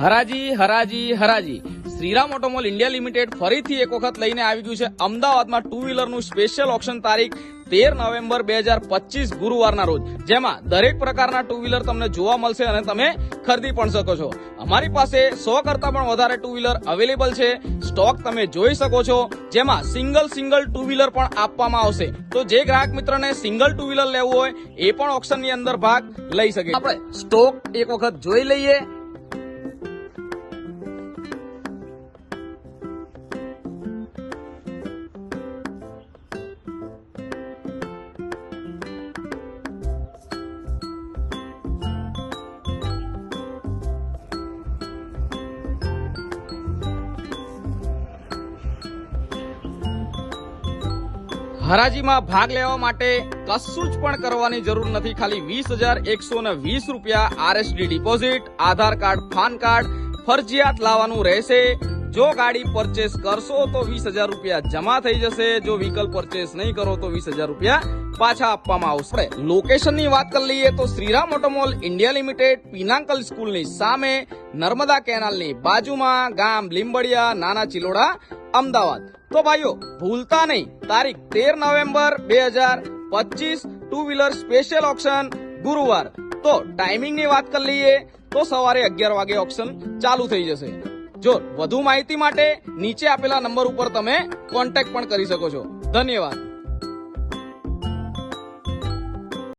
હરાજી હરાજી હરાજી શ્રીરામ ઓટોમોલ ઇન્ડિયા લિમિટેડ ફરીથી એક વખત લઈને આવી ગયું છે અમદાવાદમાં ટુ વ્હીલરનું સ્પેશિયલ ઓક્શન તારીખ 13 નવેમ્બર 2025 ગુરુવારના રોજ, જેમાં દરેક પ્રકારના ટુ વ્હીલર તમને જોવા મળશે અને તમે ખરીદી પણ શકો છો. અમારી પાસે 100 કરતા પણ વધારે ટુ વ્હીલર અવેલેબલ છે. સ્ટોક તમે જોઈ શકો છો, જેમાં સિંગલ ટુ વ્હીલર પણ આપવામાં આવશે. તો જે ગ્રાહક મિત્રને સિંગલ ટુ વ્હીલર લેવું હોય એ પણ ઓક્શનની અંદર ભાગ લઈ શકે. આપણે સ્ટોક એક વખત જોઈ લઈએ. હરાજીમાં ભાગ લેવા માટે કશું જ પણ કરવાની જરૂર નથી. ખાલી 20,120 રૂપિયા આરએસડી ડિપોઝિટ, આધાર કાર્ડ, પાન કાર્ડ ફરજિયાત લાવવાનું રહેશે. જો ગાડી પરચેસ કરશો તો 20,000 રૂપિયા જમા થઈ જશે. જો વ્હીકલ પરચેસ નહીં કરો તો 20,000 રૂપિયા પાછા આપવામાં આવશે. લોકેશનની વાત કરી લઈએ તો શ્રીરામ ઓટોમોલ ઇન્ડિયા લિમિટેડ પિનાકલ સ્કૂલની સામે, નર્મદા કેનાલની બાજુમાં, ગામ લીંબડિયા, નાના ચિલોડા, અમદાવાદ. તો ભાઈઓ ભૂલતા નહીં, તારીખ 13 November 2025 two wheeler special auction ગુરુવાર. તો ટાઈમિંગની વાત કરી લઈએ તો સવારે 11 વાગે ઓક્શન ચાલુ થઈ જશે. જો વધુ માહિતી માટે નીચે આપેલા નંબર ઉપર તમે કોન્ટેક્ટ પણ કરી શકો છો. ધન્યવાદ.